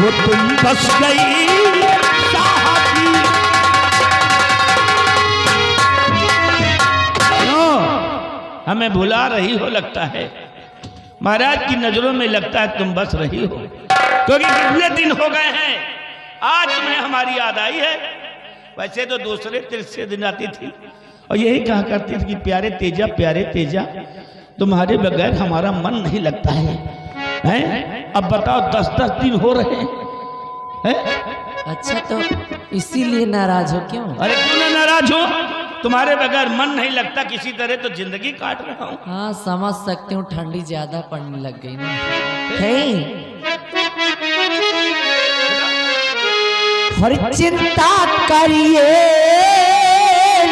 वो तुम बस गई साहबी। हमें भुला रही हो लगता है, महाराज की नजरों में लगता है तुम बस रही हो, क्योंकि कितने दिन हो गए हैं आज तुम्हें हमारी याद आई है। वैसे तो दूसरे तीसरे दिन आती थी और यही कहा करती थी कि प्यारे तेजा तुम्हारे बगैर हमारा मन नहीं लगता है, हैं? अब बताओ 10-10 दिन हो रहे हैं। अच्छा तो इसीलिए नाराज हो क्यों? अरे क्यों ना नाराज हो, तुम्हारे बगैर मन नहीं लगता, किसी तरह तो जिंदगी काट रहा हूँ। हाँ समझ सकती हूँ, ठंडी ज्यादा पड़ने लग गई ना। है हर चिंता करिए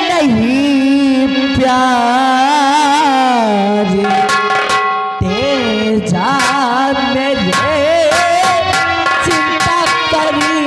नहीं प्यार तेजा मेरे चिंता करी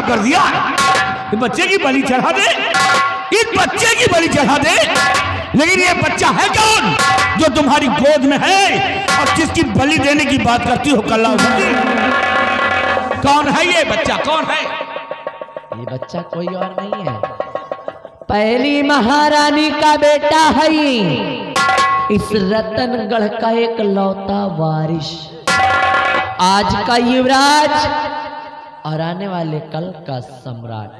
कर दिया। ये बच्चे की बलि चढ़ा दे, इस बच्चे की बलि चढ़ा दे, लेकिन ये बच्चा है कौन जो तुम्हारी गोद में है और जिसकी बलि देने की बात करती हो कलावती? कौन है ये बच्चा, कौन है? ये बच्चा कोई और नहीं है, पहली महारानी का बेटा है ये, इस रतनगढ़ का एक लौता वारिस, आज का युवराज और आने वाले कल का सम्राट।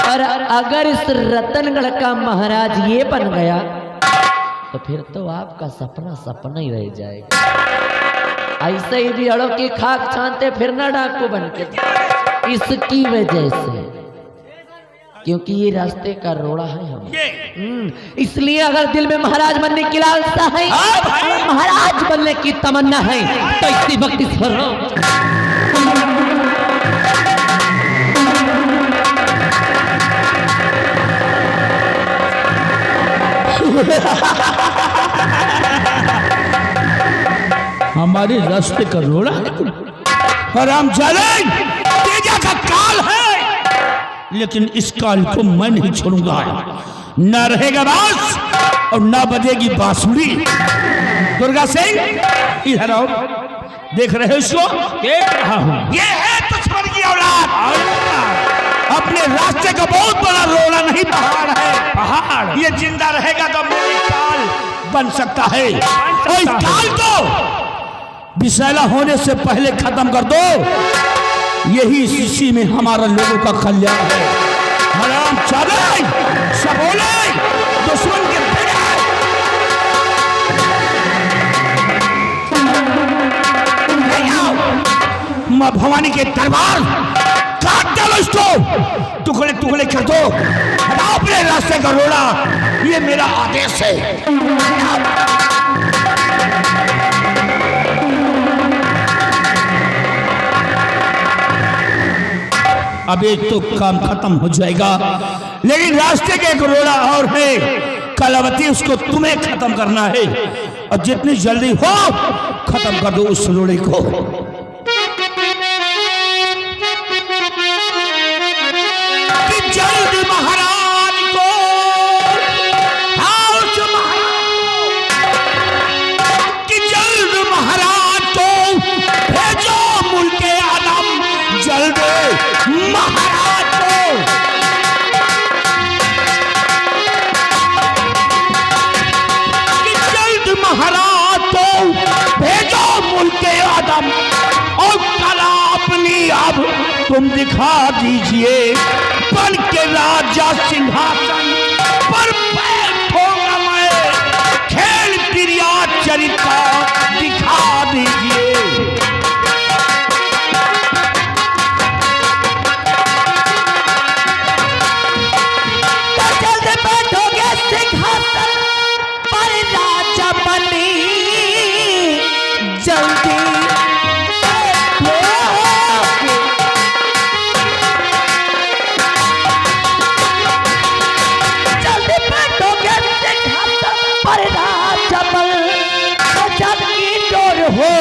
और अगर इस रतनगढ़ का महाराज ये बन गया तो फिर तो आपका सपना सपना ही रह जाएगा। ऐसे ही बिहड़ों की खाक छानते फिर ना डाकू बन के, इसकी वजह से, क्योंकि ये रास्ते का रोड़ा है हम। इसलिए अगर दिल में महाराज बनने की लालसा है, महाराज बनने की तमन्ना है, तो इसी वक्त इस हमारे रास्ते का रोड़ा है हराम जाने, तेजा का काल है, लेकिन इस काल को मैं नहीं छोड़ूंगा। न रहेगा बांस और न बजेगी बांसुरी। दुर्गा सिंह इधर आओ, देख रहे हो इसको? देख रहा हूं, ये है दुश्मन की औलाद। अपने रास्ते का बहुत बड़ा रोड़ा नहीं पहाड़ है, पहाड़ ये जिंदा रहेगा तो मेरी काल बन सकता है। और इस काल को विषैला होने से पहले खत्म कर दो, यही इसी में हमारा लोगों का कल्याण है। हराम जादे सबोले दुश्मन के मां भवानी के दरबार काट डालो इसको, टुकड़े टुकड़े कर दो, हटाओ अपने रास्ते का रोड़ा, ये मेरा आदेश है। अब एक तो काम खत्म हो जाएगा, लेकिन रास्ते के एक रोड़ा और है कलावती, उसको तुम्हें खत्म करना है और जितनी जल्दी हो खत्म कर दो उस रोड़े को। जल्दी महाराज को, हाँ उस महाराज तुम दिखा दीजिए, बन के राजा सिंहासन पर बैठूंगा मैं, खेल क्रिया चरित्र दिखा दीजिए। तो जल्द बैठोगे सिंहासन पर राजा बनी, जल्दी हो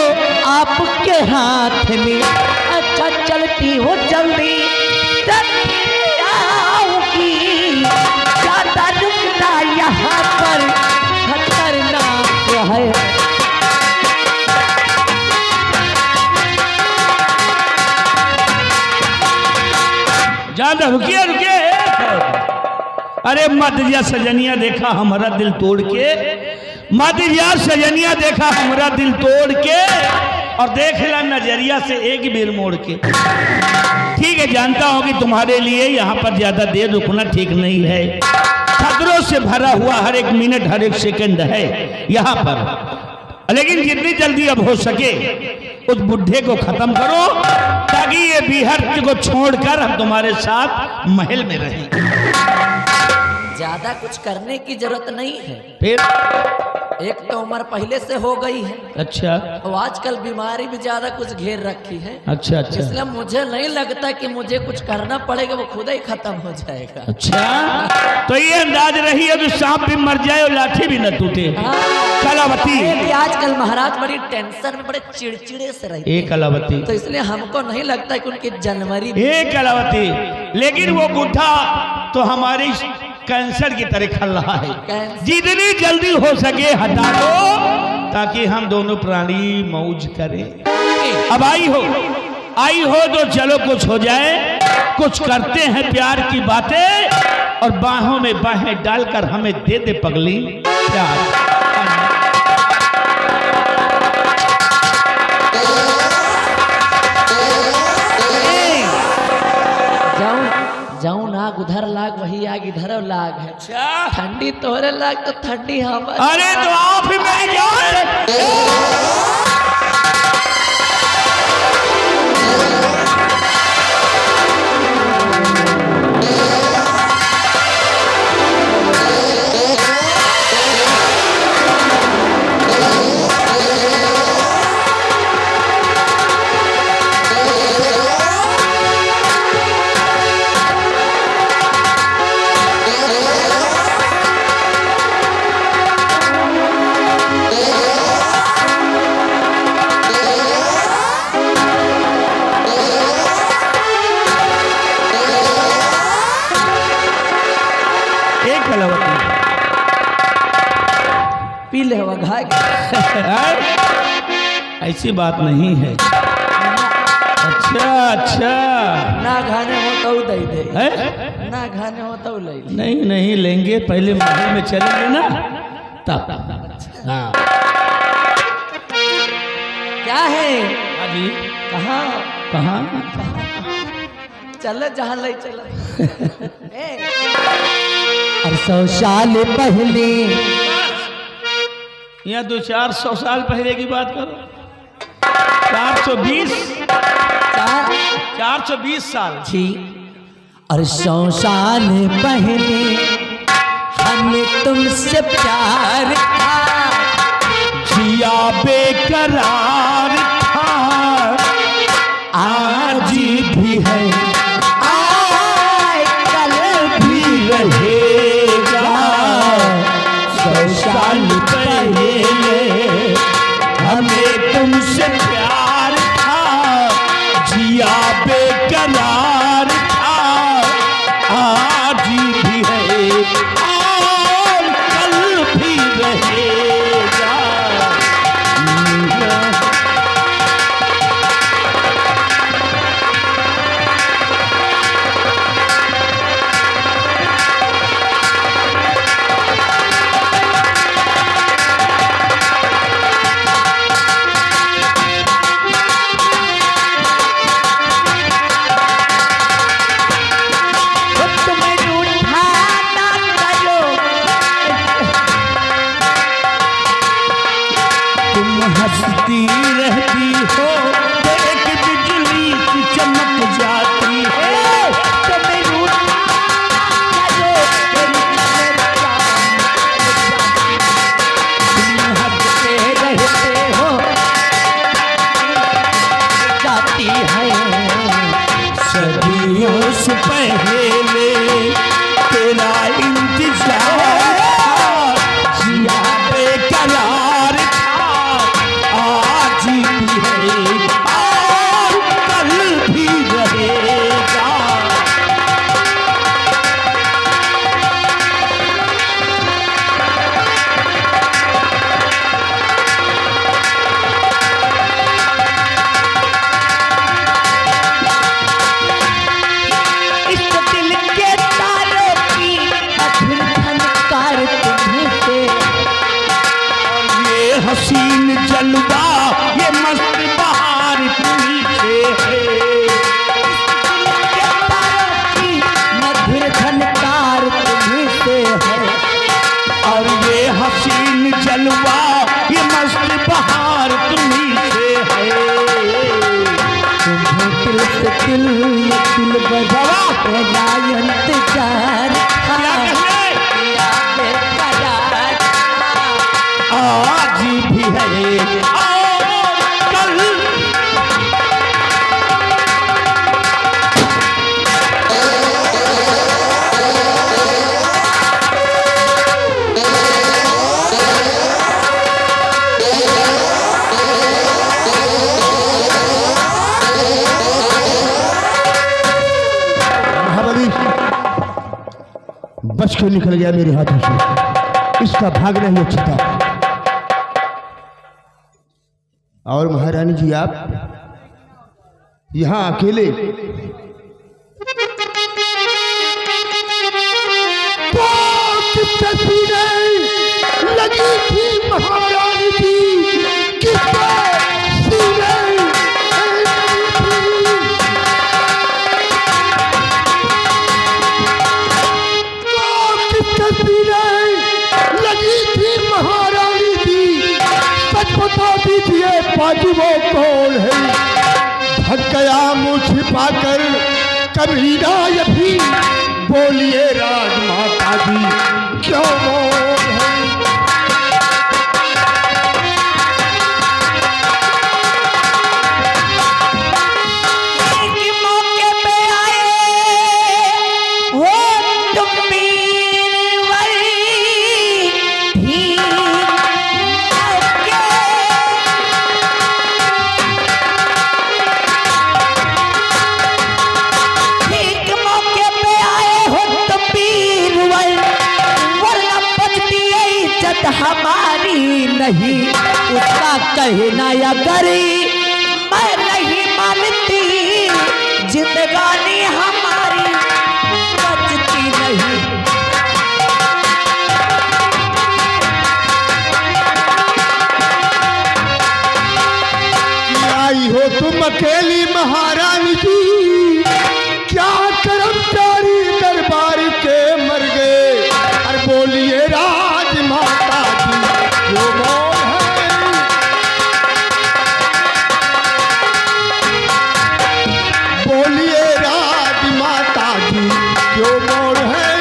आपके हाथ में, अच्छा चलती हो जल्दी आऊंगी, ज्यादा रुकना यहाँ पर खतरनाक है। ज्यादा रुकिए रुकिए, अरे मत जा सजनिया देखा हमारा दिल तोड़ के, मत जा सजनिया देखा हमारा दिल तोड़ के, और देख ला नजरिया से एक बेर मोड़ के। ठीक है, जानता हूं कि तुम्हारे लिए यहाँ पर ज्यादा देर रुकना ठीक नहीं है, खतरों से भरा हुआ हर एक मिनट हर एक सेकंड है यहाँ पर, लेकिन जितनी जल्दी अब हो सके उस बुढ़े को खत्म करो, ताकि ये बिहर को छोड़कर हम तुम्हारे साथ महल में रहें। ज्यादा कुछ करने की जरूरत नहीं है, फिर एक तो उम्र पहले से हो गई है, अच्छा, और आजकल बीमारी भी ज्यादा कुछ घेर रखी है। अच्छा अच्छा, इसलिए मुझे नहीं लगता कि मुझे कुछ करना पड़ेगा, वो खुद ही खत्म हो जाएगा। अच्छा, तो ये अंदाज रही है कि सांप भी मर जाए और लाठी भी न टूटे। कलावती, आजकल महाराज बड़ी टेंशन में, बड़े चिड़चिड़े से रही। कलावती, तो इसलिए हमको नहीं लगता कि उनकी जनवरी कलावती, लेकिन वो बुढ़ा तो हमारी कैंसर की तरह खल रहा है, जितनी जल्दी हो सके हटा दो, ताकि हम दोनों प्राणी मौज करें। अब आई हो तो चलो कुछ हो जाए, कुछ करते हैं प्यार की बातें, और बाहों में बाहें डालकर हमें दे दे पगली प्यार। जाऊं नाग उधर लाग, वही आग इधर लाग है। अच्छा, ठंडी तोहरे लाग तो ठंडी हम। अरे तो आप ही मेरी जान। पी ले हुआ घाय। ऐसी बात नहीं है। अच्छा अच्छा, ना खाने हो तो दे दे, है? ना खाने हो तो ले। नहीं नहीं लेंगे, पहले महल में चलेंगे ना तब। हाँ, क्या है अभी कहाँ कहाँ चलो जहाँ ले चलो। और 100 साल पहले, यहाँ 200-400 साल पहले की बात करो। 420 साल जी। और 100 साल पहले हमें तुमसे प्यार था, जिया बेकरार था, आज भी है, कल भी रहेगा। 100 साल पहले हमें तुमसे प्यार था, जिया बेकरार था, आज भी है और कल भी रहेगा। चलती रहती हो एक बिजली की चमक जाती है। सदियों से पहले तेरा इंतजार जिया बेकरार था, आज भी है और कल भी रहेगा। हसीन जलवा ये मस्त बहार तुम्हीं से है। मधुर झनकार तुम्हीं से है और ये हसीन जलवा ये मस्त बहार तुम्हीं से है। तुम्हें दिल से दिल ये दिल बजा तेरा इंतजार आज भी है और कल। महाबली बच के निकल गया मेरे हाथों से, इसका भागना ही अच्छा था। और महारानी जी आप यहाँ अकेले लगी थी महारानी जी लगी थी महारानी जी, सच बता दीजिए बाजू वो कौन है? भग गया मुँह छिपाकर कभी ना भी, बोलिए राजमाता जी क्यों मौन है? मौके पे आए हो तुम हमारी नहीं उसका कहना अगर मैं नहीं मानती जिंदगानी हमारी बचती नहीं। आई हो तुम अकेली महारानी जी, क्या कर्मचारी दरबार के मर गए? और बोलिए राजमाता जी जो मौन है? बोलिए राजमाता जी जो मौन है?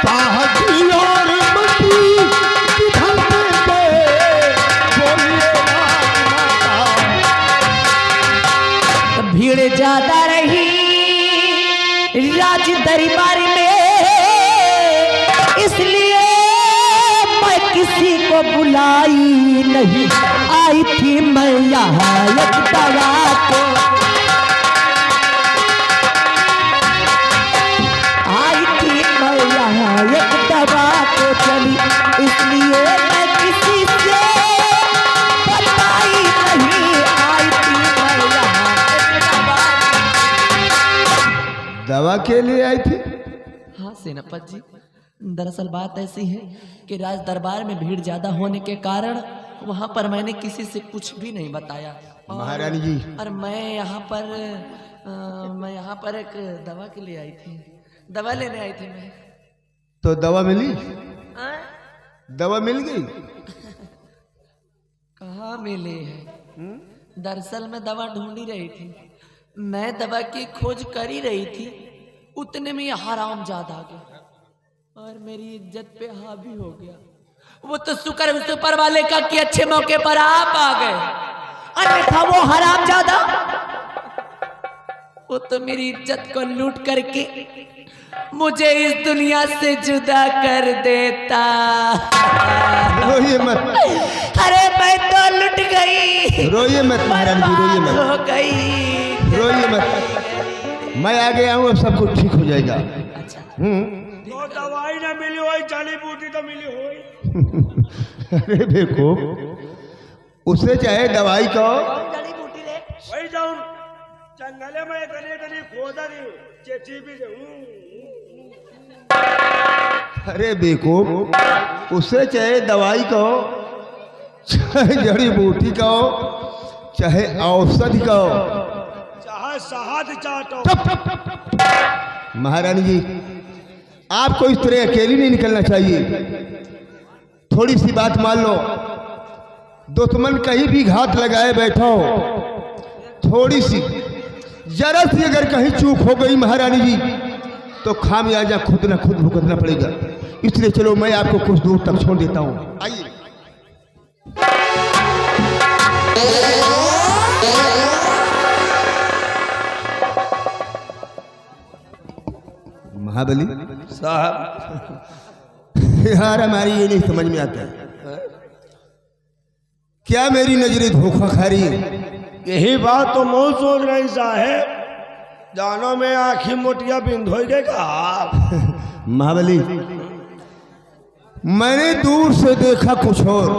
साहसी और मती किधर से गए? बोलिए राजमाता। भीड़ ज्यादा रही राज दरबार में, इसलिए मैं किसी को बुलाई नहीं। आई थी मैं यहाँ एक दवा को, आई थी मैं यहाँ एक दवा को चली, इसलिए मैं किसी से बताई नहीं। आई थी मैं यहाँ एक दवा। दवा के लिए आई थी? हाँ सेनापति जी, दरअसल बात ऐसी है कि राज दरबार में भीड़ ज्यादा होने के कारण वहाँ पर मैंने किसी से कुछ भी नहीं बताया। महारानी जी और मैं यहाँ पर एक दवा के लिए आई थी, दवा लेने आई थी मैं। तो दवा मिली? हाँ? दवा मिल गई? कहाँ मिली है? दरअसल मैं दवा ढूंढ ही रही थी, मैं दवा की खोज कर ही रही थी, उतने में ये हरामजादा आ गया और मेरी इज्जत पे हावी हो गया। वो तो शुक्र उस ऊपर वाले का कि अच्छे मौके पर आप आ गए, अन्यथा वो हरामजादा वो तो मेरी इज्जत को लूट करके मुझे इस दुनिया से जुदा कर देता। रोइए मत, अरे मैं तो लुट गई, रोइए मत महारानी जी, रोइए मत, हो गई, रोइए मत। मैं आ गया हूँ, सब कुछ ठीक हो जाएगा। अच्छा तो दवाई ना मिली हो, जड़ी बूटी तो मिली हो। अरे देखो, उसे चाहे दवाई कहो, जड़ी बूटी रे, वही जाऊं जंगले में इतनी खोदा नहीं चेची भी अरे बेवकूफ, उसे चाहे दवाई कहो, चाहे जड़ी बूटी कहो, चाहे औषधि कहो, चाहे शहद चाटो। महारानी जी, आपको इस तरह अकेली नहीं निकलना चाहिए। थोड़ी सी बात मान लो, दुश्मन कहीं भी घात लगाए बैठा हो, थोड़ी सी जरा सी अगर कहीं चूक हो गई महारानी जी, तो खामियाजा खुद न खुद भुगतना पड़ेगा। इसलिए चलो मैं आपको कुछ दूर तक छोड़ देता हूँ, आइए। महाबली साहब, यार हमारी ये नहीं समझ में आता है, क्या मेरी नजरें धोखा खा रही है? यही बात तो मैं सोच रही साहेब, जानो में आँखी मोटिया बिंदोगे का। महाबली, मैंने दूर से देखा कुछ और,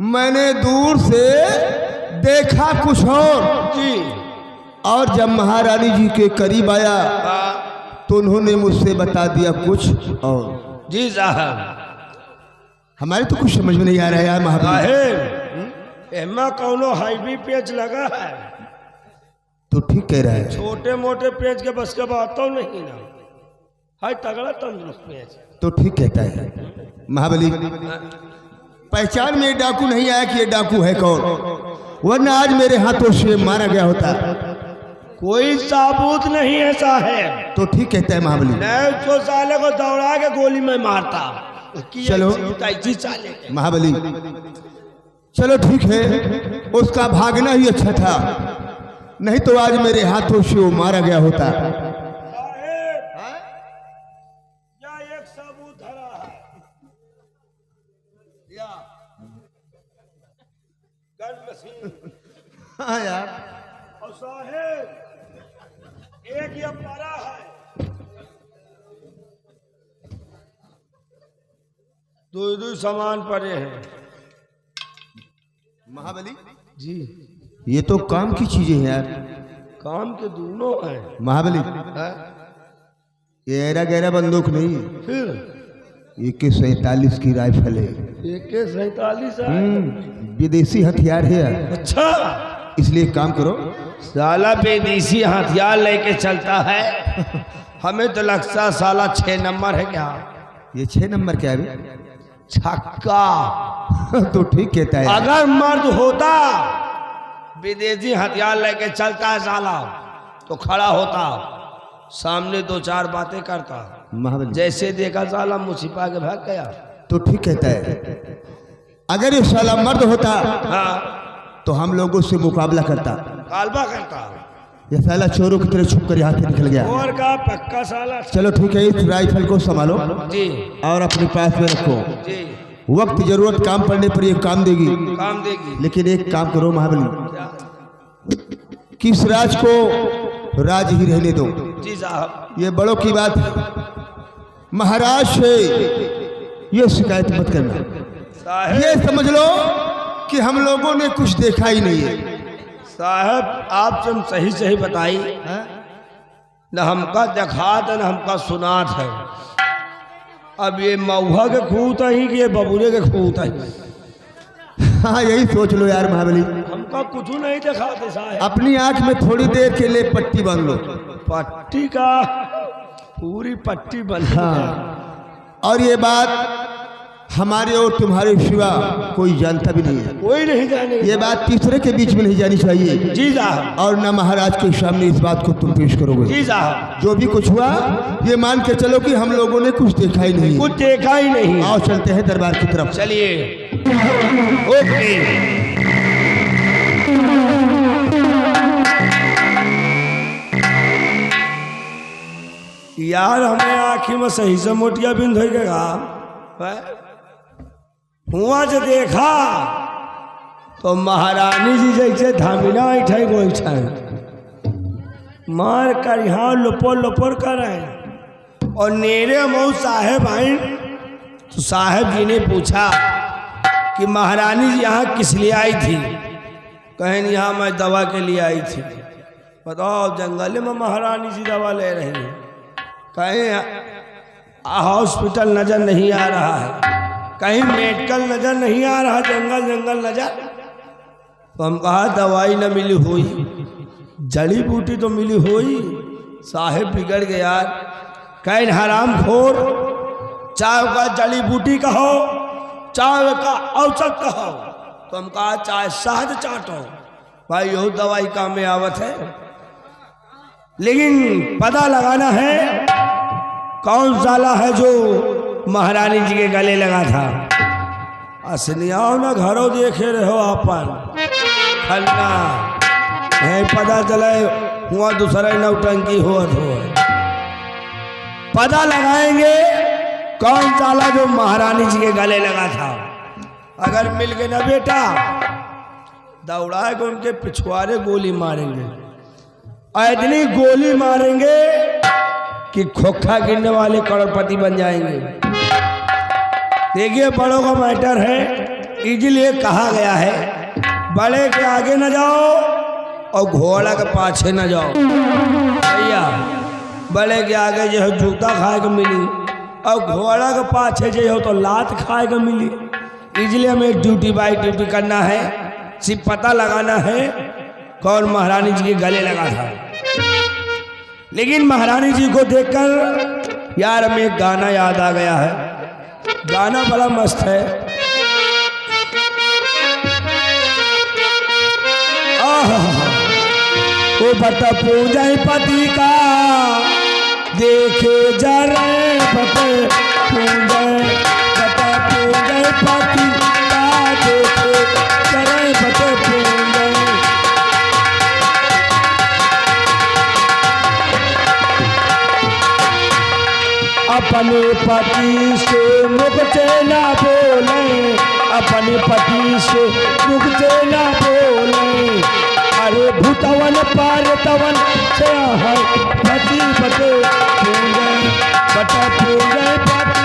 मैंने दूर से देखा कुछ और जी, और जब महारानी जी के करीब आया तो उन्होंने मुझसे बता दिया कुछ और। जी साहब, हमारे तो कुछ समझ में नहीं आ रहा है यार महाबली। साहेब एमा कौनो हाईवी पेच लगा है, तो ठीक कह रहा है, छोटे मोटे पेच के बस के बात तो नहीं ना, हाय तगड़ा तंदुरुस्त पेच। तो ठीक कहता है महाबली। पहचान में डाकू नहीं आया कि ये डाकू है कौन, वरना आज मेरे हाथों से मारा गया होता। कोई साबूत नहीं है साहेब। तो ठीक कहता है महाबली। मैं उसको साले को दौड़ा के गोली में मारता। चलो महाबली, चलो ठीक है, उसका भागना ही अच्छा था, नहीं तो आज मेरे हाथों से वो मारा गया होता। एक सबूत धरा है, गन मशीन। हाँ यार, और साहेब एक ये परा है, दो सामान पड़े हैं। महाबली जी, ये तो काम की चीजें हैं यार। काम के दोनों हैं महाबली, है? ये एरा गहरा बंदूक नहीं, फिर AK-47 की राइफल है। AK-47 है, विदेशी हथियार है यार। अच्छा, इसलिए काम करो, साला विदेशी हथियार लेके चलता है। हमें तो लगता साला 6 नंबर है क्या? ये 6 नंबर क्या है? छक्का। तो ठीक कहता है। अगर मर्द होता विदेशी हथियार लेके चलता है साला, तो खड़ा होता सामने 2-4 बातें करता, महाबली जैसे देखा साला मुँह छिपा के भाग गया। तो ठीक कहता है, अगर ये साला मर्द होता हाँ, तो हम लोगों से मुकाबला करता। कालबा करता, ये साला चोरों की तरह छुप कर यहाँ से निकल गया। और का पक्का साला। चलो ठीक है, इस राइफल को संभालो जी और अपने पास में रखो। जी, वक्त जरूरत काम पड़ने पर ये काम देगी। काम देगी। लेकिन एक काम करो महाबली, क्या? किस राज को राज ही रहने दो। जी साहब, ये बड़ों की बात है, महाराज से ये शिकायत मत करना। साहब ये समझ लो कि हम लोगों ने कुछ देखा ही नहीं है। साहब, आप तुम सही सही बताई, न हमका देखात है न हमका सुनात है। अब ये मऊहा के खूत है कि ये बबूरे के खूत है? हाँ यही सोच लो यार महाबली। हमका कुछ नहीं दिखाते साहब। अपनी आंख में थोड़ी देर के लिए पट्टी बांध लो। पट्टी का पूरी पट्टी बन। हाँ, और ये बात हमारे और तुम्हारे सिवा कोई जानता भी नहीं है। कोई नहीं जाने। ये बात तीसरे के बीच में नहीं जानी चाहिए। जी साहब। और न महाराज के सामने इस बात को तुम पेश करोगे। जी साहब। जो भी कुछ हुआ ये मान के चलो कि हम लोगों ने कुछ देखा ही नहीं। कुछ देखा ही नहीं। आओ चलते हैं दरबार की तरफ। चलिए। ओके। यार हमें आँखी में सही से मोटिया बिंद हो गया। हुआ जो देखा तो महारानी जी जैसे धामिना ऐठे गोल छे मार कर यहाँ लुपोर लुपोर कर रहे। और नेरे मऊ साहेब आए तो साहेब जी ने पूछा कि महारानी जी यहाँ किस लिए आई थी। कहें यहाँ मैं दवा के लिए आई थी। बताओ जंगल में महारानी जी दवा ले रही हैं। कहीं हॉस्पिटल नजर नहीं आ रहा है, कहीं मेडिकल नजर नहीं आ रहा, जंगल जंगल नजर। तो हम कहा दवाई न मिली हुई, जड़ी बूटी तो मिली हुई। साहेब बिगड़ गए यार। कहीं हराम खोर, चाय का जड़ी बूटी कहो, चाय का औसत कहो। तो हम कहा चाय शहद चाटो भाई, यही दवाई काम में आवत है। लेकिन पता लगाना है कौन साला है जो महारानी जी के गले लगा था। असनियाओ ना घरों देखे रहो अपन खन्ना नहीं पता चले हुआ दूसरा नौटंकी हो। पता लगाएंगे कौन साला जो महारानी जी के गले लगा था। अगर मिल गए ना बेटा दौड़ाएगा उनके पिछुआरे गोली मारेंगे। इतनी गोली मारेंगे कि खोखा गिरने वाले करोड़पति बन जाएंगे। देखिए बड़ों का मैटर है, इसलिए कहा गया है बड़े के आगे न जाओ और घोड़ा के पाछे न जाओ। भैया बड़े के आगे जो है जूता खाए को मिली और घोड़ा के पाछे जो हो तो लात खाए को मिली। इसलिए हमें ड्यूटी बाई ड्यूटी करना है, सिर्फ पता लगाना है कौन महारानी जी के गले लगा था। लेकिन महारानी जी को देखकर यार हमें एक गाना याद आ गया है। गाना बड़ा मस्त है। ओ बता पूजा पति का देखे जा रहे बता पूजा पति का देखे जा रहे बता पूजा। अपने पति से मुख चेला बोले, अपने पति से मुख चेला बोले। अरे भूतवन पारतवन से है पति बटे पूजे बटे पूजे पति।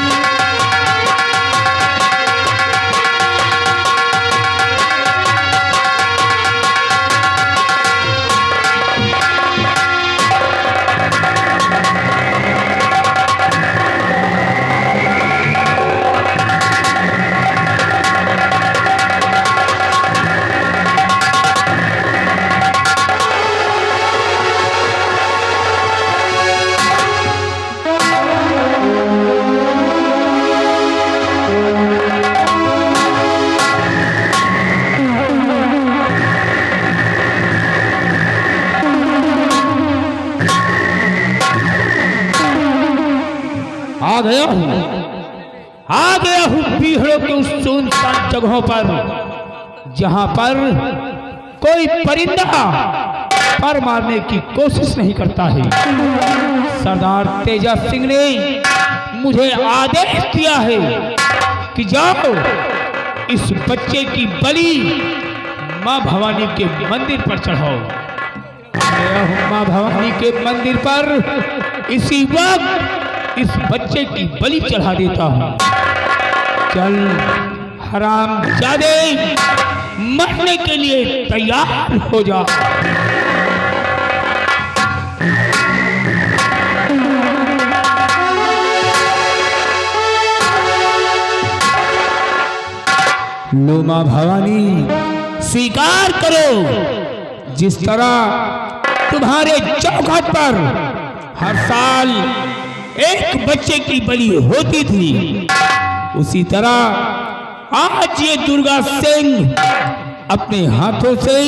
आ गया हूँ पीहड़ों के उस सुनसान जगहों पर जहां पर कोई परिंदा पर मारने की कोशिश नहीं करता है। सरदार तेजा सिंह ने मुझे आदेश दिया है कि जाओ इस बच्चे की बलि माँ भवानी के मंदिर पर चढ़ाओ। माँ भवानी के मंदिर पर इसी वक्त इस बच्चे की बलि चढ़ा देता हूँ। चल हरामजादे, मरने के लिए तैयार हो जा। लो माँ भवानी, स्वीकार करो जिस तरह तुम्हारे चौखट पर हर साल एक बच्चे की बलि होती थी, उसी तरह आज ये दुर्गा सिंह अपने हाथों से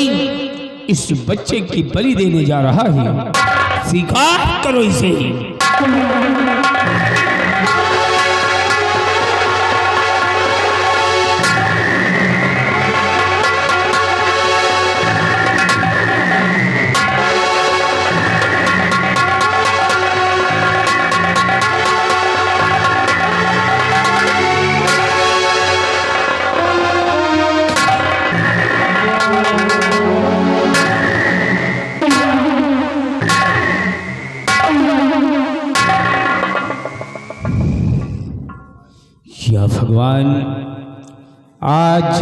इस बच्चे की बलि देने जा रहा है। स्वीकार करो इसे। या भगवान, आज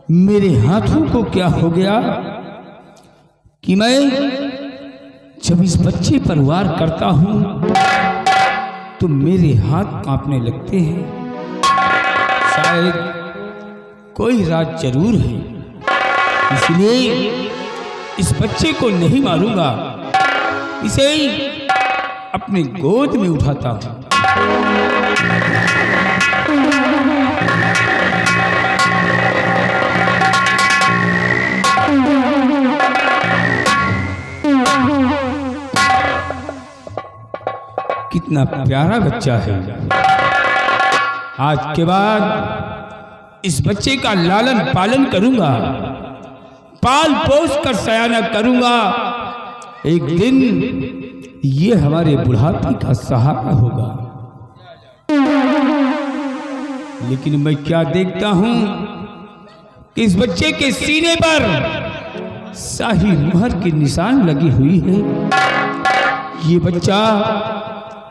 मेरे हाथों को क्या हो गया कि मैं जब इस बच्चे पर वार करता हूं तो मेरे हाथ कांपने लगते हैं। शायद कोई राज जरूर है, इसलिए इस बच्चे को नहीं मारूंगा, इसे अपनी गोद में उठाता हूं। कितना प्यारा बच्चा है। आज के बाद इस बच्चे का लालन पालन करूंगा, पाल पोस कर सयाना करूंगा। एक दिन ये हमारे बुढ़ापे का सहारा होगा। लेकिन मैं क्या देखता हूं कि इस बच्चे के सीने पर शाही मुहर की निशान लगी हुई है। ये बच्चा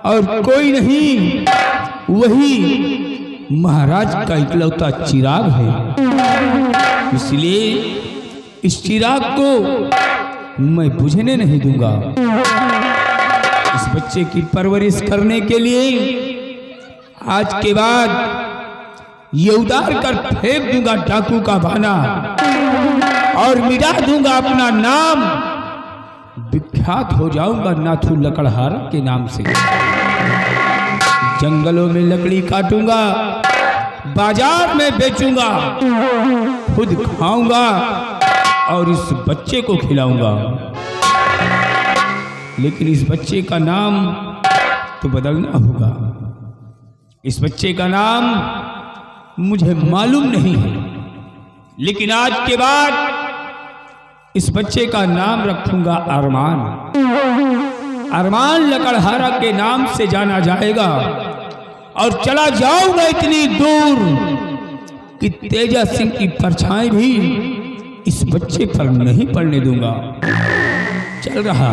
और कोई नहीं, वही महाराज का इकलौता चिराग है। इसलिए इस चिराग को मैं बुझने नहीं दूंगा। इस बच्चे की परवरिश करने के लिए आज के बाद ये उतार कर फेंक दूंगा डाकू का बाना और मिटा दूंगा अपना नाम। विख्यात हो जाऊंगा नाथू लकड़हारा के नाम से। जंगलों में लकड़ी काटूंगा, बाजार में बेचूंगा, खुद खाऊंगा और इस बच्चे को खिलाऊंगा। लेकिन इस बच्चे का नाम तो बदलना होगा। इस बच्चे का नाम मुझे मालूम नहीं है, लेकिन आज के बाद इस बच्चे का नाम रखूंगा अरमान। अरमान लकड़हारा के नाम से जाना जाएगा और चला जाऊंगा इतनी दूर कि तेजा सिंह की परछाई भी इस बच्चे पर नहीं पड़ने दूंगा। चल रहा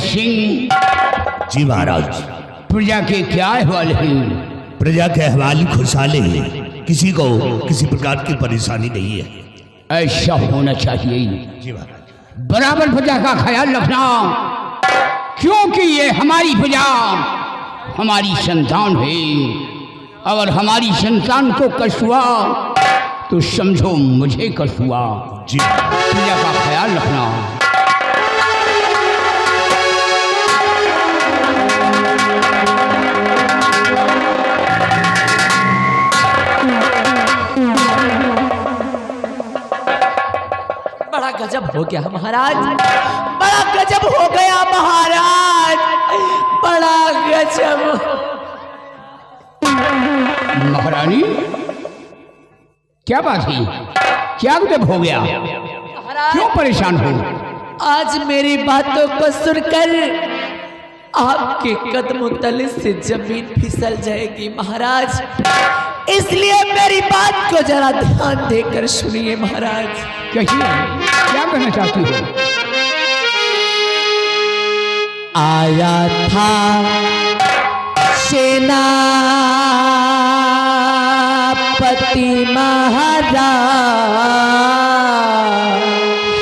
सिंह जी महाराज। प्रजा के क्या अहवाल है? प्रजा के अहवाल खुशहाली है, किसी को किसी प्रकार की परेशानी नहीं है। ऐसा होना चाहिए। जी महाराज। बराबर प्रजा का ख्याल रखना, क्योंकि ये हमारी प्रजा हमारी संतान है। अगर हमारी संतान को कष्ट हुआ तो समझो मुझे कष्ट हुआ। जी प्रजा का ख्याल रखना। बड़ा गजब हो गया महाराज, बड़ा गजब हो गया महाराज, बड़ा गजब। महारानी क्या बात है? क्या गजब हो गया? क्यों परेशान हो? आज मेरी बातों को सुनकर आपके कदमों तले से जमीन फिसल जाएगी महाराज। इसलिए मेरी बात को जरा ध्यान देकर सुनिए महाराज। कहिए, क्या कहना चाहती हो? आया था सेनापति महाराज,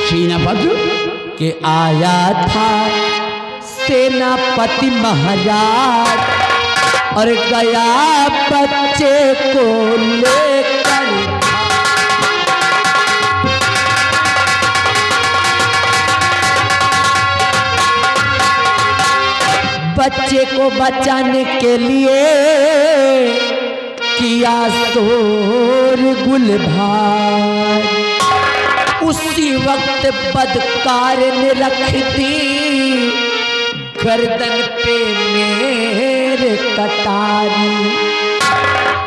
सेनापति के आया था सेनापति महाराज और गया बच्चे को लेकर। बच्चे को बचाने के लिए किया शोर गुलभार। उसी वक्त बदकार ने रख दी गर्दन पे मेरे कटारी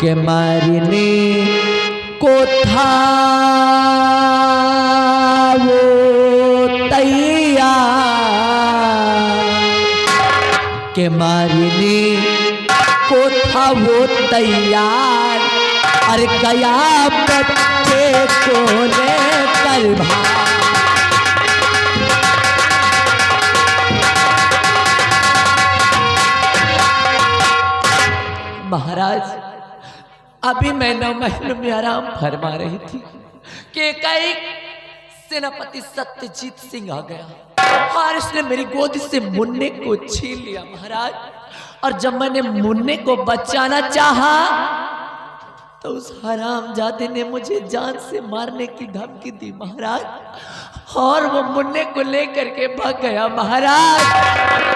के मारने को था वो तैयार, के मारने को था वो तैयार और गया बच्चे को लेकर भाग। महाराज अभी मैं 9 महल में आराम फरमा रही थी कि एकाएक सेनापति सत्यजीत सिंह आ गया और इसने मेरी गोद से मुन्ने को छीन लिया महाराज। और जब मैंने मुन्ने को बचाना चाहा तो उस हरामजादे ने मुझे जान से मारने की धमकी दी महाराज, और वो मुन्ने को लेकर के भाग गया महाराज,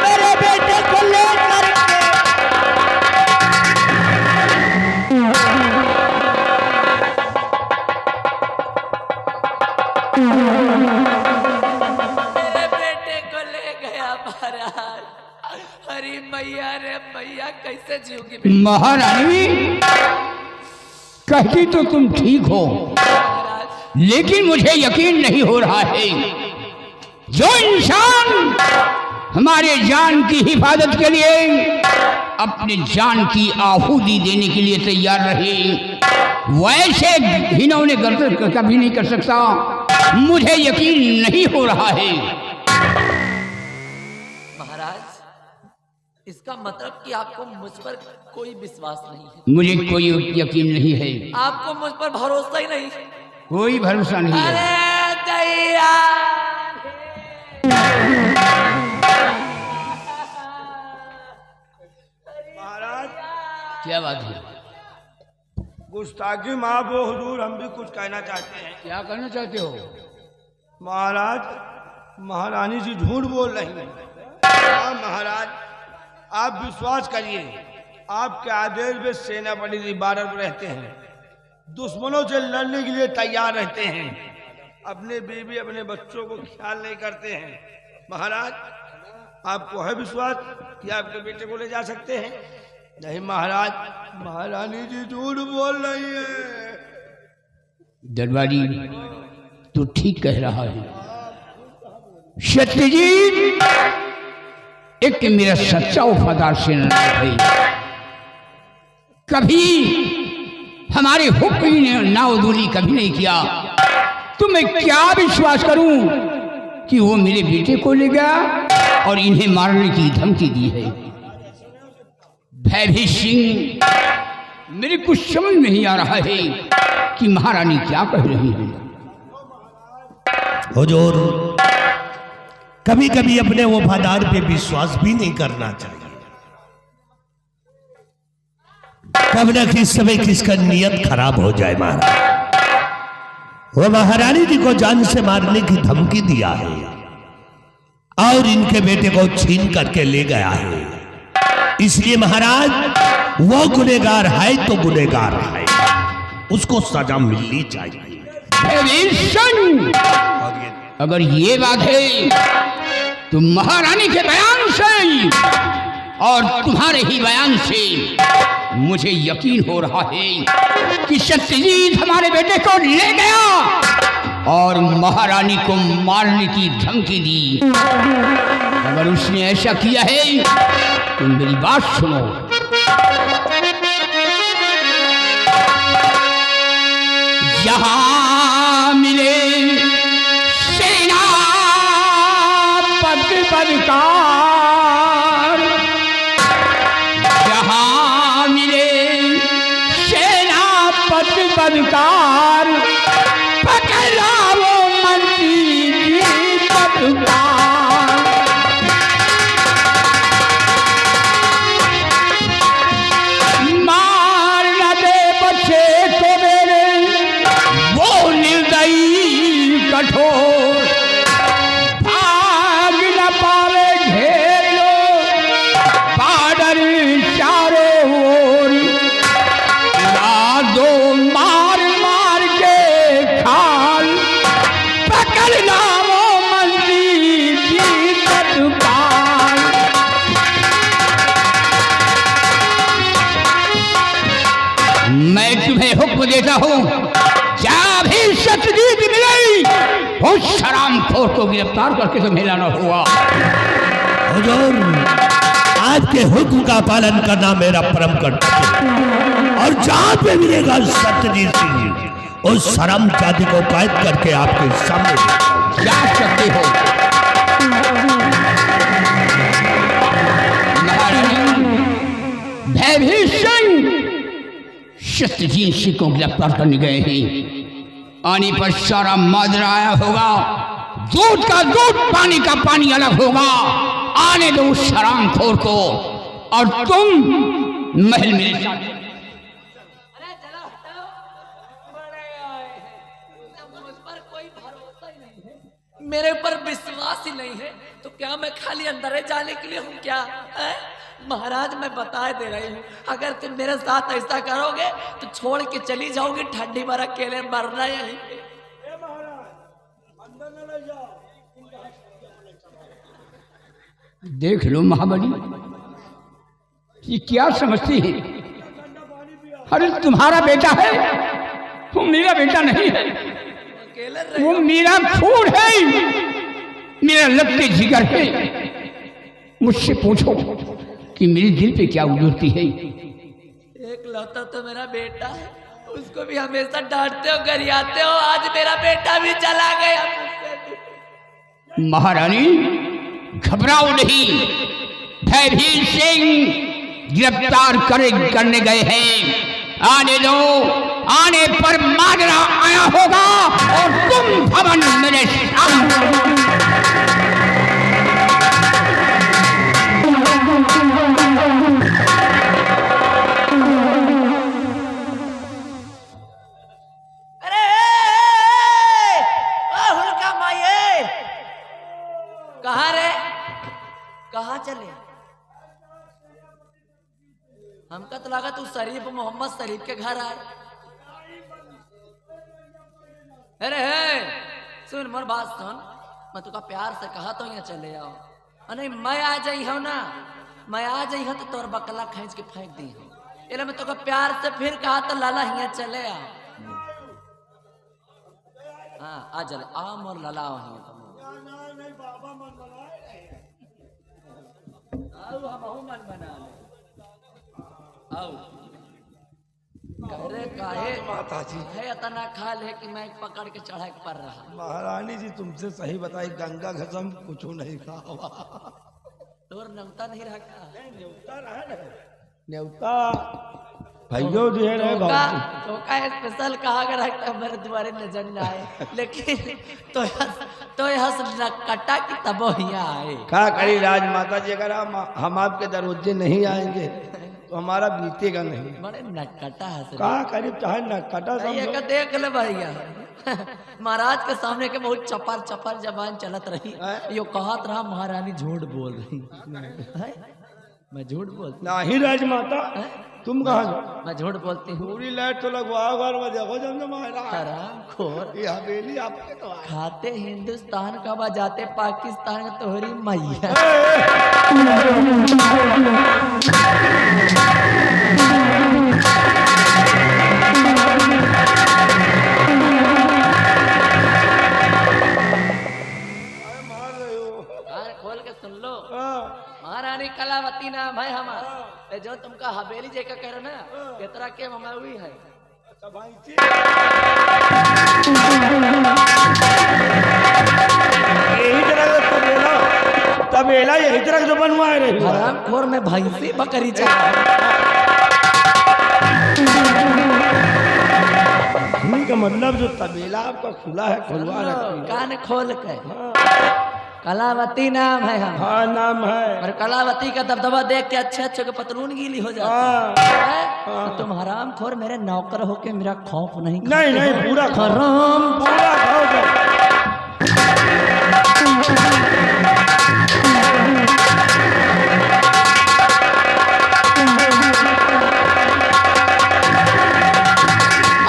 मेरे बेटे को लेकर के। मेरे बेटे को ले गया महाराज। अरे मैया रे मैया, कैसे जीओगी महारानी? कहती तो तुम ठीक हो, महाराज? लेकिन मुझे यकीन नहीं हो रहा है। जो इंसान हमारे जान की हिफाजत के लिए अपनी जान की आहुति देने के लिए तैयार रहे, वैसे घिनौने गलत कभी नहीं कर सकता। मुझे यकीन नहीं हो रहा है। महाराज इसका मतलब कि आपको मुझ पर कोई विश्वास नहीं है? मुझे कोई यकीन नहीं है, आपको मुझ पर भरोसा ही नहीं? कोई भरोसा नहीं है। अरे दैया, महाराज क्या बात है? गुस्ताखी माफ हो हुजूर, हम भी कुछ कहना चाहते हैं। क्या करना चाहते हो? महाराज महारानी जी झूठ बोल रही हैं। हाँ महाराज, आप विश्वास करिए, आपके आदेश में सेनापति जी बारह पर रहते हैं, दुश्मनों से लड़ने के लिए तैयार रहते हैं, अपने बीवी अपने बच्चों को ख्याल नहीं करते हैं। महाराज आपको है विश्वास कि आपके बेटे को ले जा सकते हैं? नहीं महाराज, महारानी जी झूठ बोल रही है। दरबारी तू ठीक कह रहा है। सत्यजीत एक मेरा सच्चा वफादार सेनापति है, कभी हमारे हुक्म ने नाउदूली कभी नहीं किया। तो मैं क्या विश्वास करूं कि वो मेरे बेटे को ले गया और इन्हें मारने की धमकी दी है। भैभी सिंह, मेरे कुछ समझ नहीं आ रहा है कि महारानी क्या कह रही है। हुजूर, कभी कभी अपने वफादार पे विश्वास भी नहीं करना चाहिए। कब न किस समय किसका नियत खराब हो जाए। महाराज वो महारानी जी को जान से मारने की धमकी दिया है और इनके बेटे को छीन करके ले गया है। इसलिए महाराज वो गुनहगार है तो गुनहगार है, उसको सजा मिलनी चाहिए। अगर ये बात है तो महारानी के बयान से और तुम्हारे ही बयान से मुझे यकीन हो रहा है कि सत्यजीत हमारे बेटे को ले गया और महारानी को मारने की धमकी दी। अगर उसने ऐसा किया है तो मेरी बात सुनो। जहां मिले सेनापति पदकार, जहां मिले सेनापति पदकार, पकड़ा वो मंत्री जी पदकार। मार न दे बच्चे को मेरे वो निर्दयी कठोर, भाग न पावे घेर लो बाडर चारों ओर, दो मार मार के खाल, पकड़ना वो मंत्री जी तत्काल। मैं तुम्हें हुक्म देता हूं, जहां भी सत्यजीत मिले उस शरामखोर को गिरफ्तार करके तुम्हें लाना हुआ। हुजूर, आपके हुक्म का पालन करना मेरा परम कर्तव्य है। और जहां पे मिलेगा सत्यजीत सिंह जी, उस शर्म जाति को कैद करके आपके सामने जा सकते हो। भयभीत सिंह सत्यजीत सिंह को गिरफ्तार करने गए हैं। आने पर सारा माजरा आया होगा, दूध का दूध पानी का पानी अलग होगा। आने दो उस शरामखोर को और तुम महल में मेरे ऊपर विश्वास ही नहीं है तो क्या मैं खाली अंदर जाने के लिए हूँ क्या है? महाराज मैं बता दे रही हूँ, अगर तुम मेरे साथ ऐसा करोगे तो छोड़ के चली जाओगी, ठंडी में अकेले मरना यहीं पे। देख लो महाबली, ये क्या समझती है? अरे तुम्हारा बेटा है, वो मेरा बेटा नहीं है। वो मेरा खून है, मेरा लगते जिगर है। मुझसे पूछो कि मेरे दिल पे क्या उड़ती है। एक लौता तो मेरा बेटा है, उसको भी हमेशा डांटते हो, गरियाते हो, आज मेरा बेटा भी चला गया। महारानी घबराओ नहीं, भयभीत सिंह गिरफ्तार करने गए हैं। आने दो, आने पर माजरा आया होगा और तुम भवन मेरे सामने। अरे हुलका माये, कहाँ रे, कहाँ चले? हमका तो लगा तू शरीफ मोहम्मद शरीफ के घर आए। अरे सुन मोर बात सुन, मैं तुका प्यार से कहा तो यहाँ चले आओ। नहीं मैं आ जाई हूँ ना, मैं आ जाई हूँ तो तोर बकला खींच के फेंक दी हूँ। इले मैं तुका प्यार से फिर कहा तो लाला यहाँ चले आओ। हाँ आ चले आओ मोर लाला वहीं मन बना ले काहे माता जी है इतना खाल है कि मैं पकड़ के चढ़ा के पड़ रहा। महारानी जी तुमसे सही बताई, गंगा कसम कुछ नहीं खावा। तोर न्योता नहीं रखा, न्योता भाइयों जो है तो का स्पेशल कहा कर रखता मेरे तुम्हारे नजर न आए, लेकिन तो हंस कटा की तबो यहाँ आए। क्या करी राजमाता जी, अगर हम आपके दरवाजे नहीं आएंगे तो हमारा बीतेगा नहीं। बड़े नटकटा हंस क्या करी, चाहे नटकटा ये का देख ले भैया महाराज के सामने के बहुत चपर चपर जबान चलत रही। यो कहत रहा महारानी झूठ बोल रही है? मैं झूठ बोलती नहीं राजमाता, तुम कहाँ हो? मैं झूठ बोलती हूँ। पूरी लाइट तो लगवाओ घर में, देखो जब महाराज हरामखोर, ये हवेली आपके तो है। खाते हिंदुस्तान का बजाते पाकिस्तान का तोहरी मैया। खोल के सुन लो, महारानी कलावती नाम है हमारा। जो तुमका हवेली जेका कह रहे ना, केतरा के हुई है। यही तरह का तबेला यही तरह का जो बनवाए रहे हरामखोर में भैंसी बकरी चला का मतलब जो तबेला आपका खुला है खुलवा रखी कान खोल के कलावती नाम है हम हाँ नाम है और कलावती का दबदबा देख के अच्छे अच्छे के पतलून गीली हो जाती है तो तुम हरामखोर मेरे नौकर होके मेरा खौफ नहीं नहीं नहीं पूरा हराम पूरा खाओगे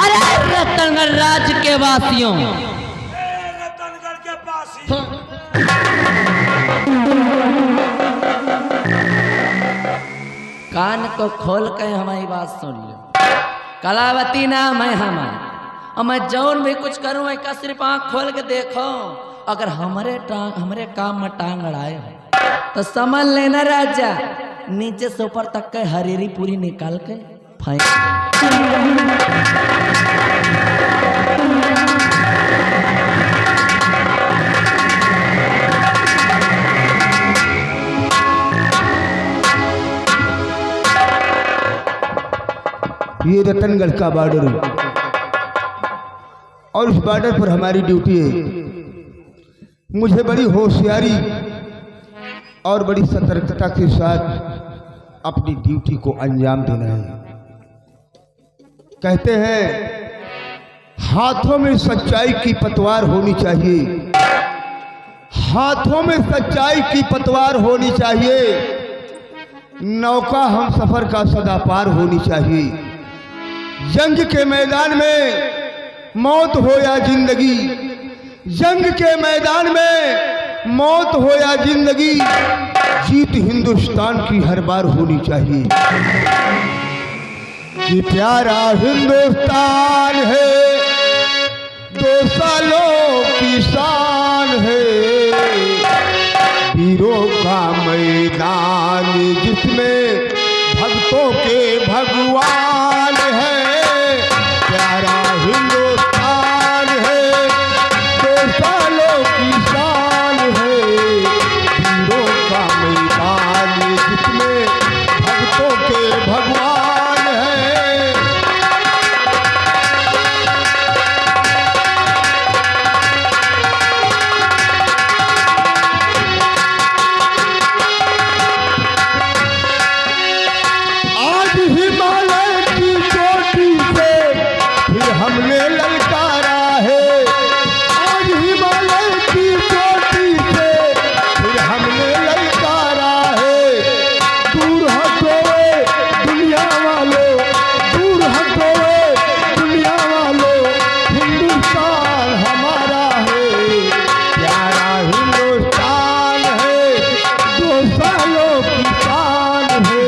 अरे रतनगढ़ राज के वासियों रतनगढ़ के पास ही कान को खोल के हमारी बात सुन लो कलावती नाम है हमारा और मैं जौन भी कुछ करूं एक सिर्फ आंख खोल के देखो अगर हमारे काम में टांग अड़ाए हो तो समझ लेना राजा नीचे से ऊपर तक के हरीरी पूरी निकाल के फेंक ये रतनगढ़ का बॉर्डर है और उस बॉर्डर पर हमारी ड्यूटी है। मुझे बड़ी होशियारी और बड़ी सतर्कता के साथ अपनी ड्यूटी को अंजाम देना है। कहते हैं हाथों में सच्चाई की पतवार होनी चाहिए, हाथों में सच्चाई की पतवार होनी चाहिए, नौका हम सफर का सदा पार होनी चाहिए। जंग के मैदान में मौत हो या जिंदगी, जंग के मैदान में मौत हो या जिंदगी, जीत हिंदुस्तान की हर बार होनी चाहिए। कि प्यारा हिंदुस्तान है, 2 सालों की शान है, वीरों का मैदान जिसमें भक्तों के भगवान है। प्यारा हिंदुस्तान है, 2 सालों की शान है, वीरों का मैदान जिसमें भक्तों के भगवान है। आज हिमालय की चोटी से फिर हमने ललकारा है, आज हिमालय की चोटी से फिर हमने ललकारा है। दूर हटो दुनिया वालों, दूर हटो दुनिया वालों, हिंदुस्तान हमारा है। प्यारा हिंदुस्तान है, 2 सालों की शान है,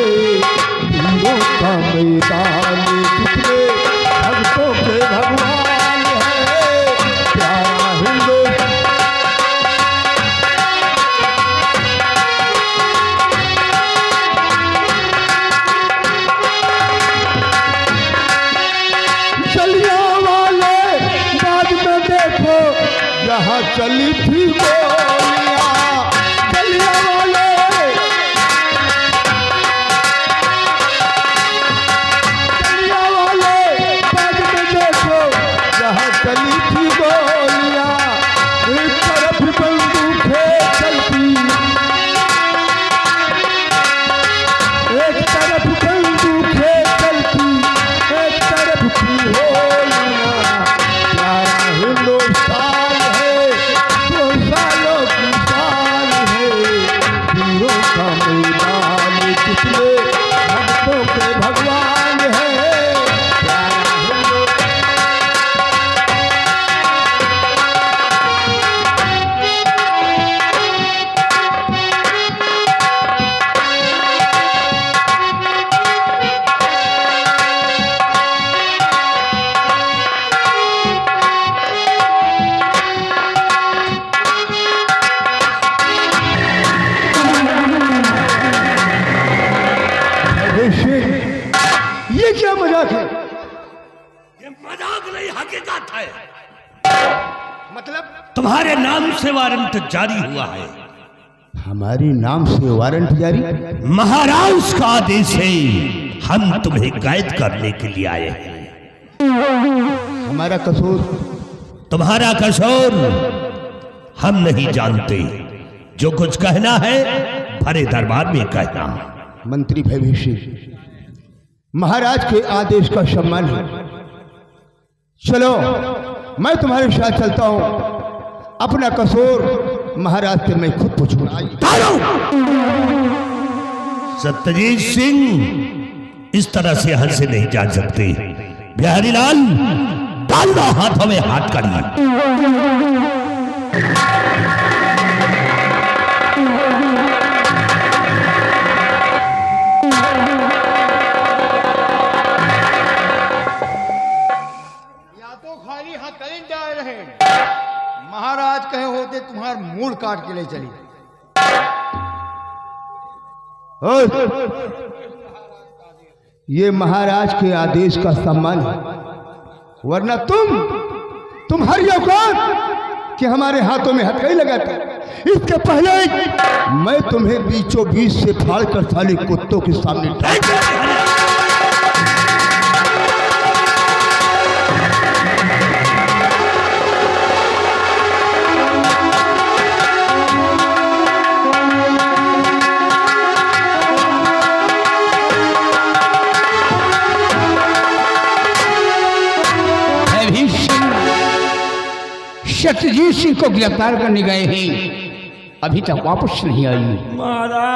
वीरों का मैदान जिसमें भक्तों के भगवान है। प्यारा हिंदुस्तान जलियांवाले बाग में देखो जहाँ चली थी गोलियां, जलियांवाले बाग में देखो जहाँ चली थी गोलियां। एक तरफ बंदूकें चलती, एक तरफ बंदूकें चलती, एक तरफ थी होलियां। प्यारा हिंदुस्तान है, 2 सालों की शान है, वीरों का मैदान जिसमें भक्तों के भगवान है। प्यारा हिंदुस्तान ये क्या मजाक है? हकीकत है। मतलब तुम्हारे नाम से वारंट जारी हुआ है। हमारी नाम से वारंट जारी? महाराज का आदेश है, हम तुम्हें कैद करने के लिए आए हैं। हमारा कसूर? तुम्हारा कसूर हम नहीं जानते। जो कुछ कहना है भरे दरबार में कहना। मंत्री भयभीषी, महाराज के आदेश का सम्मान है। चलो मैं तुम्हारे साथ चलता हूं। अपना कसूर महाराज से मैं खुद पूछूंगा। सत्यजीत सिंह इस तरह से हद से नहीं जान सकते। बिहारी लाल, डाल दो हाथों में हाथ करिए। खाली हाथ कहीं जा रहे, महाराज कहे होते तुम्हारा मूड काट के ले चली। ये महाराज के आदेश का सम्मान है, वरना तुम्हारी औकात कि हमारे हाथों में हथकड़ी लगाते। इसके पहले मैं तुम्हें बीचों बीच से फाड़ कर साले कुत्तों के सामने सत्यजीत सिंह को गिरफ्तार करने गए हैं, अभी तक वापस नहीं आई। महाराज